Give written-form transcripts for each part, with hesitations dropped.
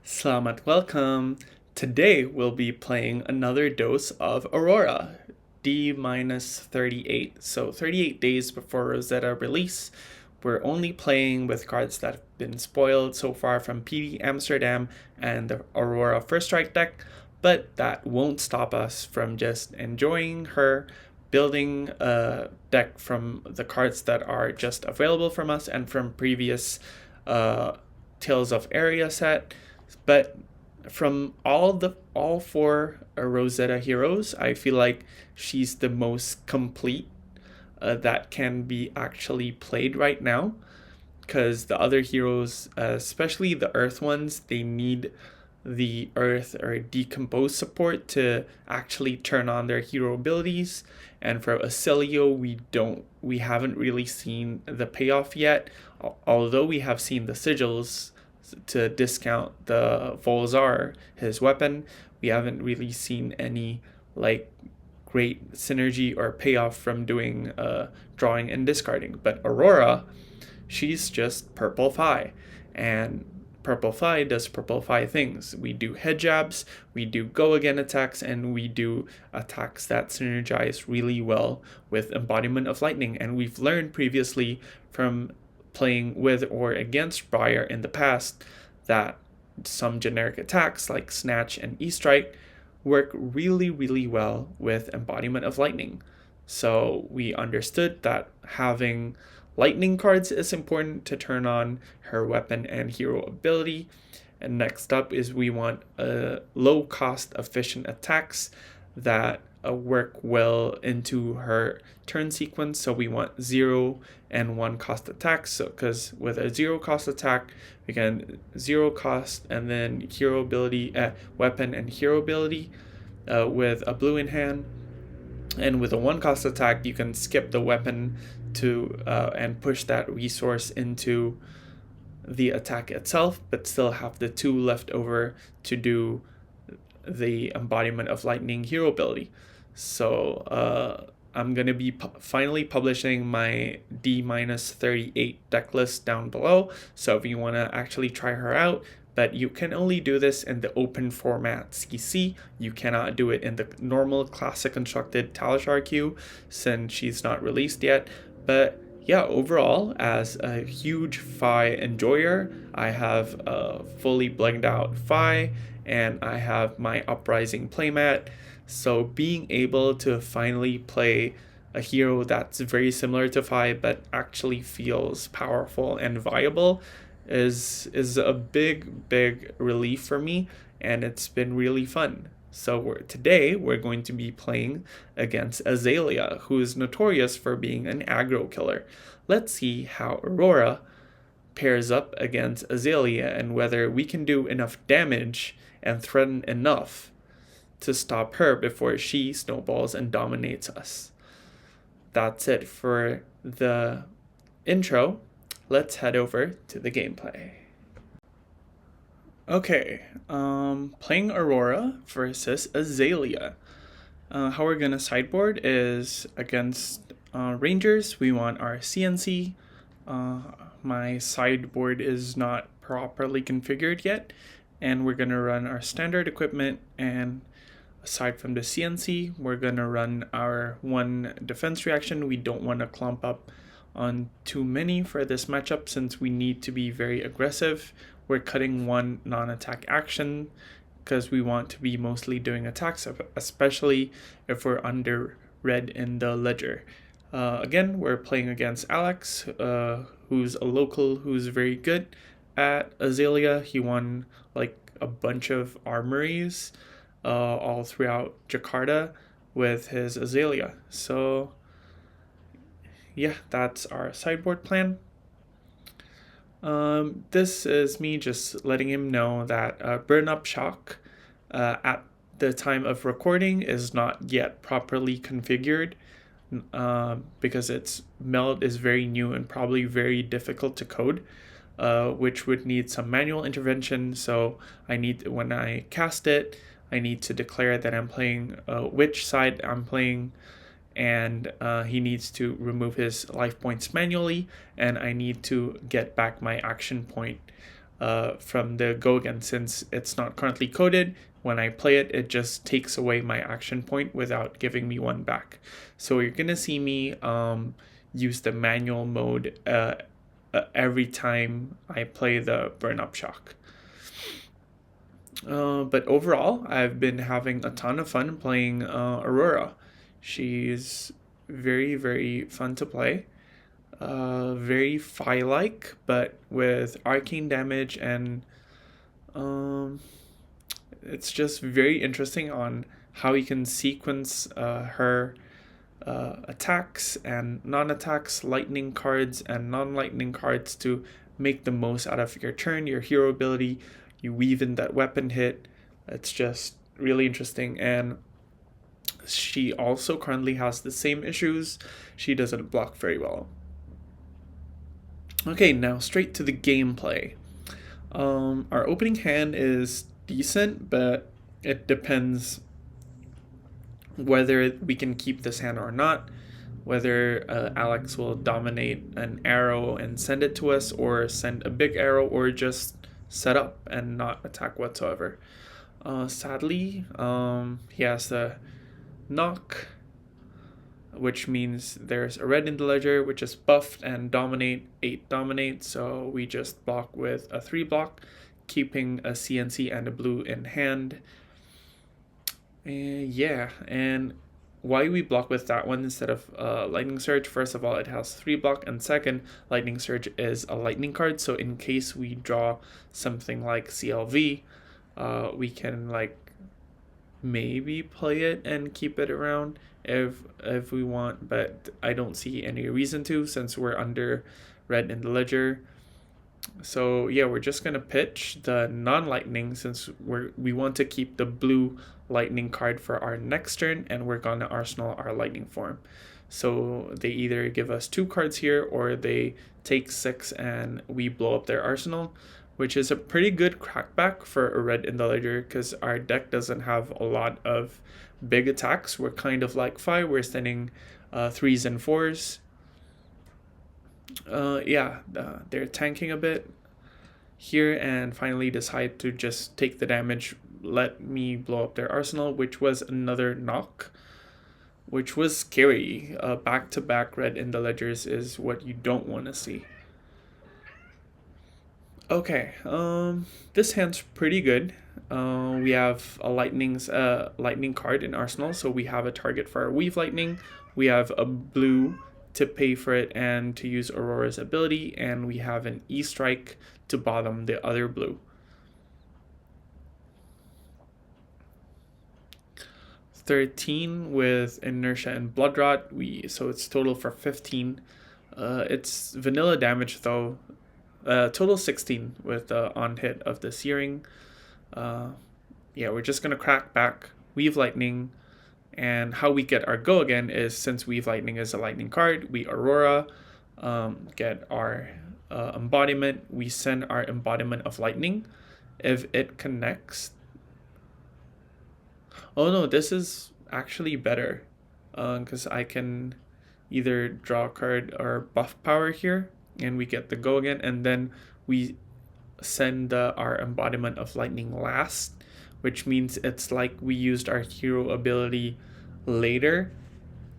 Selamat welcome. Today we'll be playing another dose of Aurora, D minus 38. So 38 days before Rosetta release. We're only playing with cards that have been spoiled so far from PD Amsterdam and the Aurora First Strike deck, but that won't stop us from just enjoying her, building a deck from the cards that are just available from us and from previous Tales of Area set. But from all four Rosetta heroes, I feel like she's the most complete that can be actually played right now. Because the other heroes, especially the Earth ones, they need the Earth or Decompose support to actually turn on their hero abilities. And for Azalea, we haven't really seen the payoff yet. Although we have seen the sigils to discount the Volzar, his weapon, we haven't really seen any great synergy or payoff from doing drawing and discarding. But Aurora, she's just purple Phi, and purple Phi does purple Phi things. We do head jabs, we do go again attacks, and we do attacks that synergize really well with Embodiment of Lightning. And we've learned previously from playing with or against Briar in the past that some generic attacks like Snatch and E-Strike work really, really well with Embodiment of Lightning. So we understood that having lightning cards is important to turn on her weapon and hero ability. And next up is we want low cost efficient attacks that work well into her turn sequence. So we want 0 and 1 cost attacks. So because with a 0 cost attack, we can 0 cost and then hero ability, weapon and hero ability with a blue in hand. And with a 1 cost attack, you can skip the weapon to and push that resource into the attack itself, but still have the 2 left over to do the Embodiment of Lightning hero ability. So I'm going to be finally publishing my D minus 38 deck list down below. So if you want to actually try her out, but you can only do this in the open format CC. You cannot do it in the normal classic constructed Talishar queue since she's not released yet. But yeah, overall, as a huge Phi enjoyer, I have a fully blinged out Phi, and I have my Uprising playmat. So being able to finally play a hero that's very similar to Phi but actually feels powerful and viable is a big relief for me, and it's been really fun. So today we're going to be playing against Azalea, who is notorious for being an aggro killer. Let's see how Aurora pairs up against Azalea and whether we can do enough damage and threaten enough to stop her before she snowballs and dominates us. That's it for the intro. Let's head over to the gameplay. Okay, playing Aurora versus Azalea. How we're gonna sideboard is against Rangers. We want our CNC. My sideboard is not properly configured yet, and we're gonna run our standard equipment. And aside from the CNC, we're gonna run our 1 defense reaction. We don't want to clump up on too many for this matchup since we need to be very aggressive. We're cutting 1 non-attack action because we want to be mostly doing attacks, especially if we're under red in the ledger. Again, we're playing against Alex, who's a local who's very good at Azalea. He won a bunch of armories all throughout Jakarta with his Azalea. So yeah, that's our sideboard plan. This is me just letting him know that Burn Up Shock at the time of recording is not yet properly configured because its meld is very new and probably very difficult to code, which would need some manual intervention. So when I cast it, I need to declare that I'm playing which side I'm playing, and he needs to remove his life points manually, and I need to get back my action point from the go again. Since it's not currently coded, when I play it, it just takes away my action point without giving me one back. So you're gonna see me use the manual mode every time I play the Burn Up Shock. But overall, I've been having a ton of fun playing Aurora. She's very, very fun to play. Very Fi-like, but with arcane damage, and it's just very interesting on how you can sequence her attacks and non-attacks, lightning cards and non-lightning cards to make the most out of your turn, your hero ability. You weave in that weapon hit. It's just really interesting. And she also currently has the same issues. She doesn't block very well. Okay, now straight to the gameplay. Our opening hand is decent, but it depends whether we can keep this hand or not, whether Alex will dominate an arrow and send it to us, or send a big arrow, or just set up and not attack whatsoever. Sadly, he has the knock, which means there's a red in the ledger, which is buffed and dominate, 8 dominate, so we just block with a 3 block, keeping a CNC and a blue in hand. And why we block with that one instead of Lightning Surge? First of all, it has 3 block, and second, Lightning Surge is a lightning card, so in case we draw something like CLV, we can like maybe play it and keep it around if we want, but I don't see any reason to, since we're under red in the ledger. So yeah, we're just gonna pitch the non-lightning, since we want to keep the blue lightning card for our next turn, and we're gonna arsenal our lightning form. So they either give us 2 cards here, or they take 6 and we blow up their arsenal, which is a pretty good crackback for a red in the ledger, because our deck doesn't have a lot of big attacks. We're kind of like 5, we're sending 3s and 4s. They're tanking a bit here, and finally decide to just take the damage, let me blow up their arsenal, which was another knock, which was scary. Back-to-back red in the ledgers is what you don't want to see. Okay, this hand's pretty good. We have a lightning card in arsenal, so we have a target for our weave lightning. We have a blue to pay for it and to use Aurora's ability, and we have an E-strike to bottom the other blue. 13 with inertia and blood rot, so it's total for 15. It's vanilla damage though. Total 16 with the on hit of the searing. We're just gonna crack back, weave lightning, and how we get our go again is, since weave lightning is a lightning card, we Aurora, get our embodiment. We send our embodiment of lightning. If it connects, oh no, this is actually better, because I can either draw a card or buff power here, and we get the go again, and then we send our embodiment of lightning last, which means it's like we used our hero ability later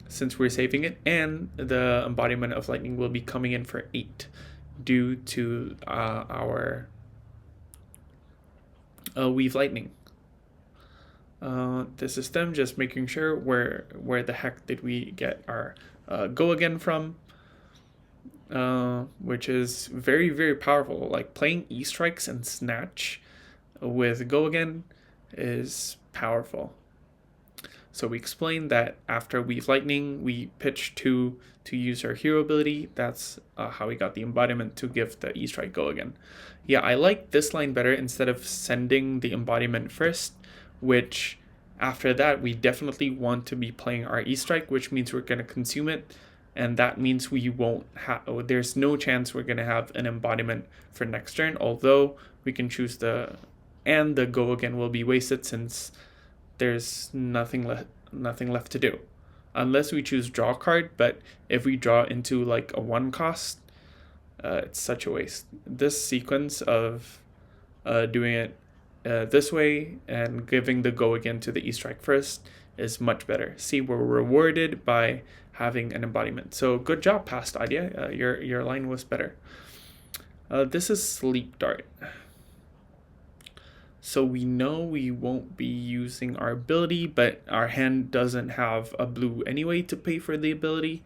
since we're saving it, and the embodiment of lightning will be coming in for 8 due to our weave lightning. This is them just making sure where the heck did we get our go again from, which is very, very powerful. Like, playing E-strikes and snatch with go again is powerful. So we explained that after weave lightning, we pitch 2 to use our hero ability. That's how we got the embodiment to give the E-strike go again. Yeah, I like this line better instead of sending the embodiment first, which after that we definitely want to be playing our E-strike, which means we're going to consume it, and that means we won't have, there's no chance we're going to have an embodiment for next turn, although we can choose the go again will be wasted since there's nothing left to do unless we choose draw card. But if we draw into like a 1 cost, it's such a waste. This sequence of doing it this way and giving the go again to the E-Strike first is much better. See, we're rewarded by having an embodiment. So good job, past idea. Your line was better. This is Sleep Dart. So we know we won't be using our ability, but our hand doesn't have a blue anyway to pay for the ability.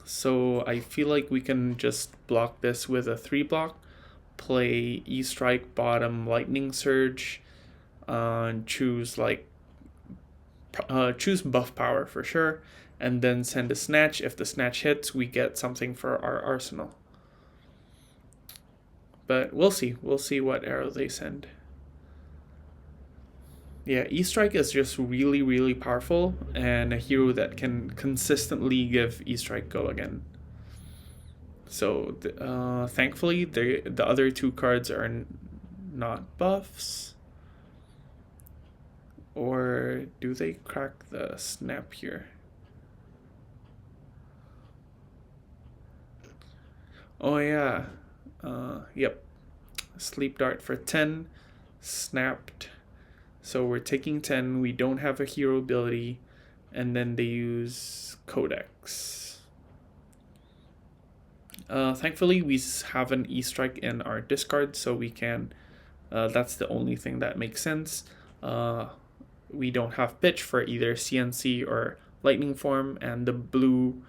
So I feel like we can just block this with a 3-block, play E-Strike, bottom, Lightning Surge, choose buff power for sure, and then send a Snatch. If the Snatch hits, we get something for our arsenal. But we'll see what arrow they send. Yeah, E-Strike is just really, really powerful and a hero that can consistently give E-Strike go again. So thankfully, the other 2 cards are not buffs. Or do they crack the snap here? Oh yeah, yep. Sleep Dart for 10, snapped. So we're taking 10, we don't have a hero ability, and then they use Codex. Thankfully, we have an E-Strike in our discard, so we can, that's the only thing that makes sense. We don't have pitch for either CNC or Lightning Form, and the blue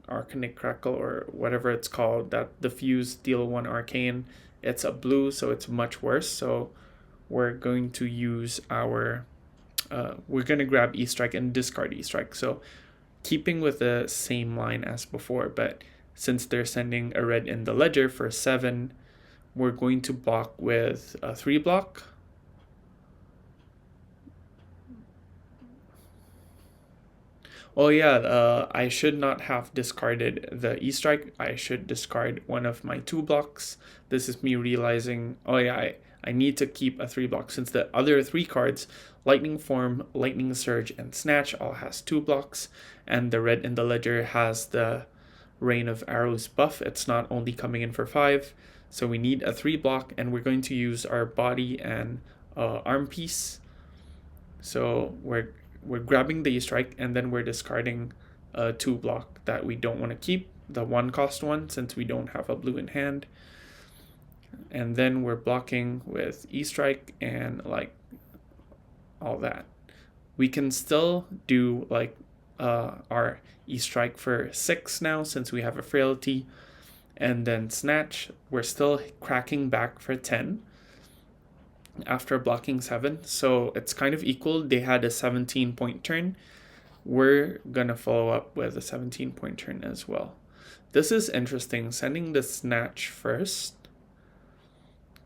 Arcanic Crackle or whatever it's called, that the fuse deal 1 arcane, it's a blue, so it's much worse. So we're going to use our we're going to grab E-Strike and discard E-Strike. So keeping with the same line as before, but since they're sending a red in the ledger for 7, we're going to block with a 3-block. Oh yeah, I should not have discarded the E-Strike. I should discard one of my 2 blocks. This is me realizing, oh yeah, I need to keep a 3-block since the other 3 cards, Lightning Form, Lightning Surge, and Snatch all has 2 blocks, and the red in the ledger has the Rain of Arrows buff. It's not only coming in for 5, so we need a 3-block, and we're going to use our body and arm piece. So we're grabbing the E-Strike, and then we're discarding a 2-block that we don't want to keep, the 1-cost one, since we don't have a blue in hand. And then we're blocking with E-Strike and like all that. We can still do like our E-Strike for 6 now, since we have a frailty, and then Snatch. We're still cracking back for 10 after blocking 7, so it's kind of equal. They had a 17-point turn. We're gonna follow up with a 17-point turn as well. This is interesting, sending the Snatch first,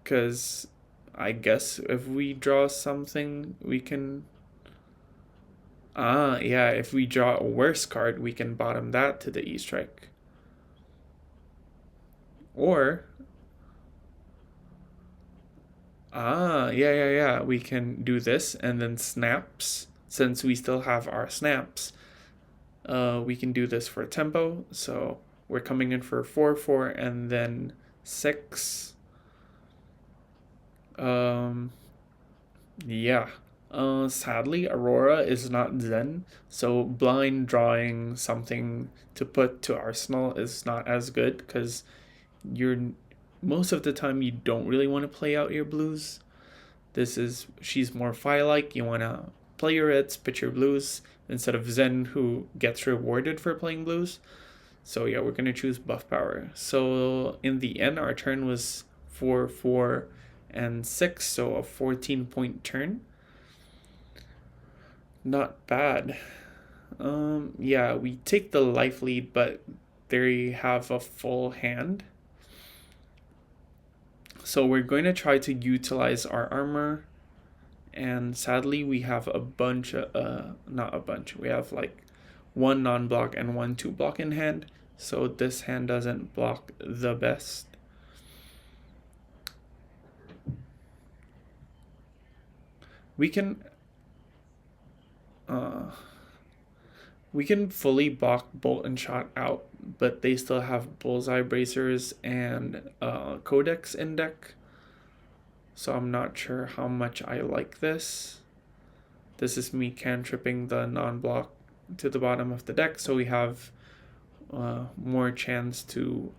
because I guess if we draw something, we can yeah, if we draw a worse card, we can bottom that to the E-Strike. Or yeah, we can do this and then snaps. Since we still have our snaps, we can do this for tempo. So we're coming in for 4/4 and then 6. Yeah. Sadly, Aurora is not Zen, so blind drawing something to put to Arsenal is not as good, because you're most of the time you don't really want to play out your blues. She's more Fi-like. You want to play your reds, pitch your blues, instead of Zen, who gets rewarded for playing blues. So yeah, we're going to choose buff power. So in the end, our turn was 4, 4, and 6, so a 14-point turn. Not bad. Yeah, we take the life lead, but they have a full hand. So we're going to try to utilize our armor, and sadly we have a bunch of, not a bunch, we have like 1 non-block and 1 2-block in hand, so this hand doesn't block the best. We can fully block Bolt and Shot out but they still have Bullseye Bracers and Codex in deck. So I'm not sure how much I like this. This is me cantripping the non-block to the bottom of the deck, so we have more chance to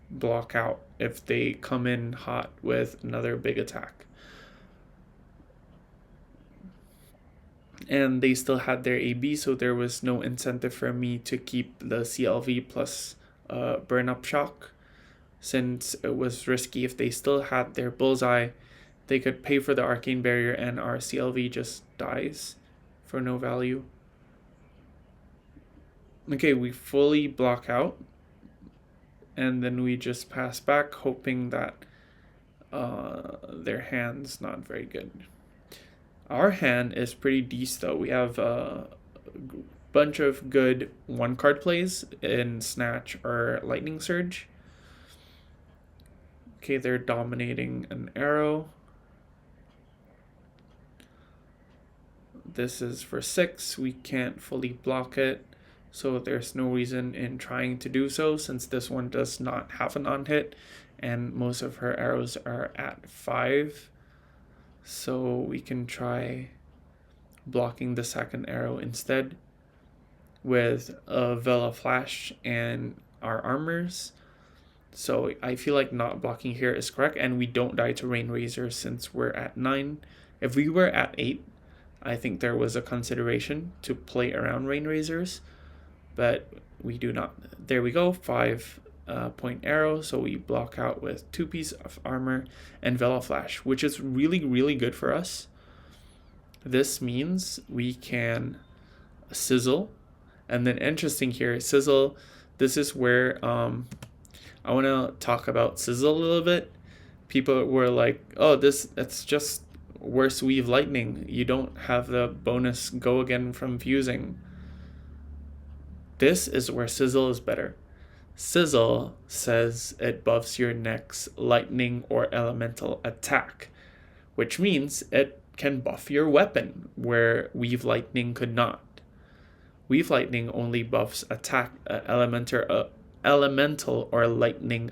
block out if they come in hot with another big attack. And they still had their AB, so there was no incentive for me to keep the CLV plus burn up shock, since it was risky. If they still had their Bullseye, they could pay for the Arcane Barrier and our CLV just dies for no value. Okay, we fully block out, and then we just pass back, hoping that their hand's not very good. Our hand is pretty decent though. We have a bunch of good one card plays in Snatch or Lightning Surge. Okay, they're dominating an arrow. This is for 6. We can't fully block it, so there's no reason in trying to do so, since this one does not have an on-hit and most of her arrows are at 5. So we can try blocking the second arrow instead with a Vela Flash and our armors. So I feel like not blocking here is correct, and we don't die to Rain Razor since we're at 9. If we were at 8, I think there was a consideration to play around Rain Razors, but we do not. There we go, 5-point arrow, so we block out with 2 pieces of armor and Vela Flash, which is really good for us. This means we can Sizzle, and then interesting here, Sizzle, this is where I want to talk about Sizzle a little bit. People were like, oh, it's just worse Weave Lightning. You don't have the bonus go again from fusing. This is where Sizzle is better. Sizzle says it buffs your next lightning or elemental attack, which means it can buff your weapon, where Weave Lightning could not. Weave Lightning only buffs attack elemental or lightning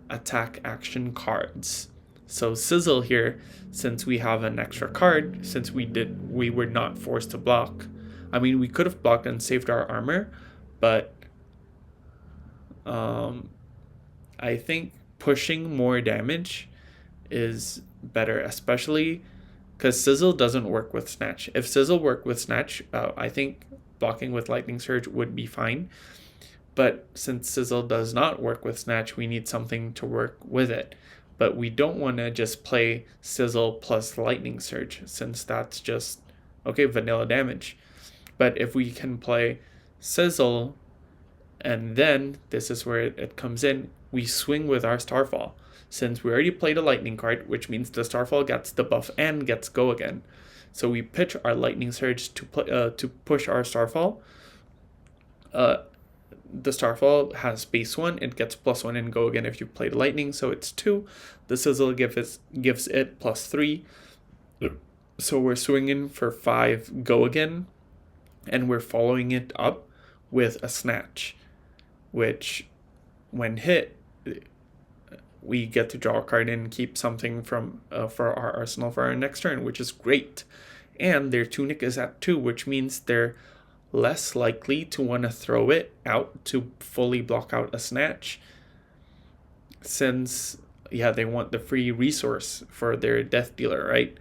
attack action cards. So Sizzle here, since we have an extra card, since we were not forced to block. I mean, we could have blocked and saved our armor, but I think pushing more damage is better, especially because Sizzle doesn't work with Snatch. If Sizzle worked with Snatch, I think blocking with Lightning Surge would be fine. But since Sizzle does not work with Snatch, we need something to work with it. But we don't want to just play Sizzle plus Lightning Surge, since that's just, okay, vanilla damage. But if we can play Sizzle, and then this is where it comes in, we swing with our Starfall. Since we already played a Lightning card, which means the Starfall gets the buff and gets go again. So we pitch our Lightning Surge to push our Starfall. The Starfall has base 1, it gets +1 and go again if you played Lightning, so it's 2. The Sizzle gives it +3. So we're swinging for 5 go again, and we're following it up with a Snatch, which when hit, we get to draw a card and keep something from for our arsenal for our next turn, which is great. And their Tunic is at 2, which means they're less likely to want to throw it out to fully block out a Snatch, since they want the free resource for their Death Dealer, right?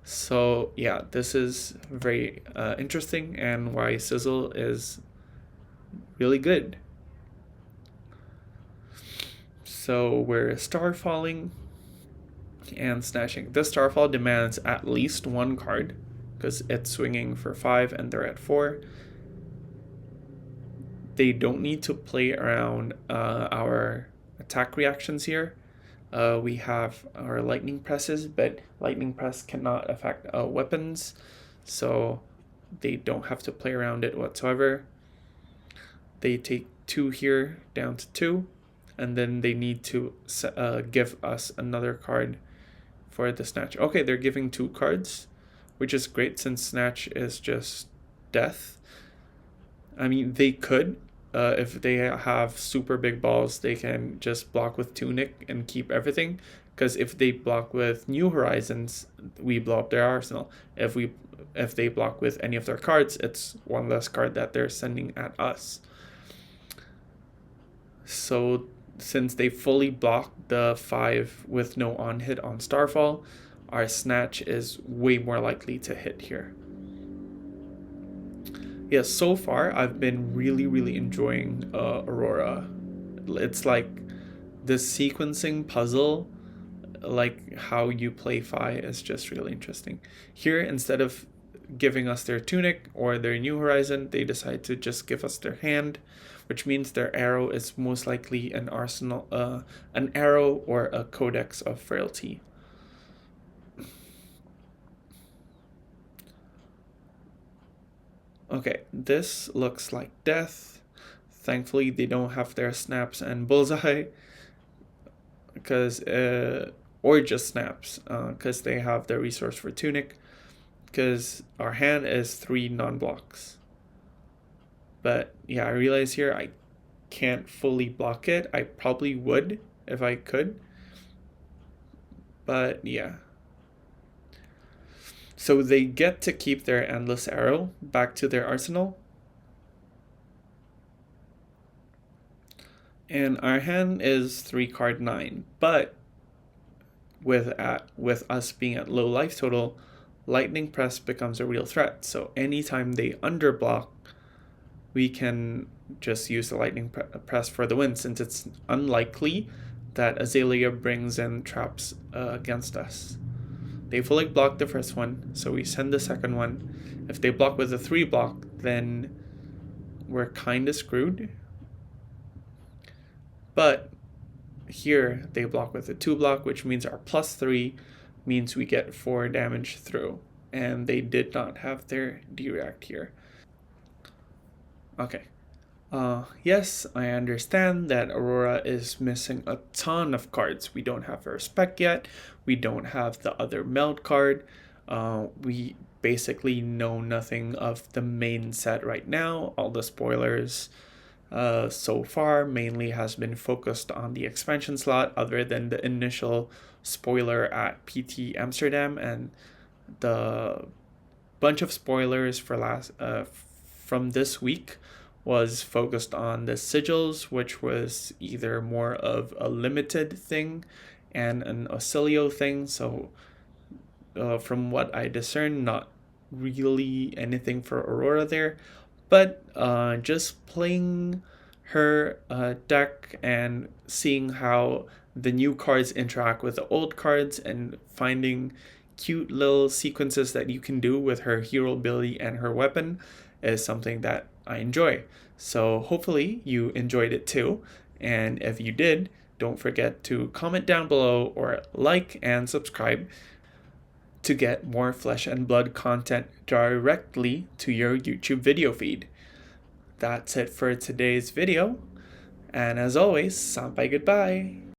So yeah, this is very interesting, and why Sizzle is really good. So we're Starfalling and Snatching. This Starfall demands at least 1 card, because it's swinging for 5 and they're at 4. They don't need to play around our attack reactions here. We have our Lightning Presses, but Lightning Press cannot affect weapons, so they don't have to play around it whatsoever. They take 2 here down to 2, and then they need to give us another card for the Snatch. Okay, they're giving 2 cards, which is great since Snatch is just death. I mean, they could if they have super big balls, they can just block with Tunic and keep everything. Because if they block with New Horizons, we blow up their arsenal. If they block with any of their cards, it's one less card that they're sending at us. So since they fully block the 5 with no on hit on Starfall, our Snatch is way more likely to hit here. Yeah, so far I've been really enjoying Aurora. It's like the sequencing puzzle, like how you play Fi, is just really interesting. Here, instead of giving us their Tunic or their New Horizon, they decide to just give us their hand, which means their arrow is most likely an arsenal, an arrow or a Codex of Frailty. Okay, this looks like death. Thankfully, they don't have their snaps and bullseye, because or just snaps, because they have the resource for Tunic. Because our hand is 3 non-blocks. But yeah, I realize here I can't fully block it. I probably would if I could. But yeah. So they get to keep their Endless Arrow back to their arsenal. And our hand is 3 card 9. But with us being at low life total, Lightning Press becomes a real threat. So anytime they underblock, we can just use the Lightning Press for the win, since it's unlikely that Azalea brings in traps against us. They fully block the first one, so we send the second one. If they block with a 3 block, then we're kind of screwed. But here they block with a 2 block, which means our +3 means we get 4 damage through. And they did not have their D-React here. Okay. Yes, I understand that Aurora is missing a ton of cards. We don't have her spec yet. We don't have the other meld card. We basically know nothing of the main set right now. All the spoilers so far mainly has been focused on the expansion slot, other than the initial spoiler at PT Amsterdam and the bunch of spoilers for from this week was focused on the sigils, which was either more of a limited thing and an Azalea thing. So from what I discern, not really anything for Aurora there, but just playing her deck and seeing how the new cards interact with the old cards and finding cute little sequences that you can do with her hero ability and her weapon is something that I enjoy. So hopefully you enjoyed it too, and if you did, don't forget to comment down below or like and subscribe to get more Flesh and Blood content directly to your YouTube video feed. That's it for today's video, and as always, sampai goodbye!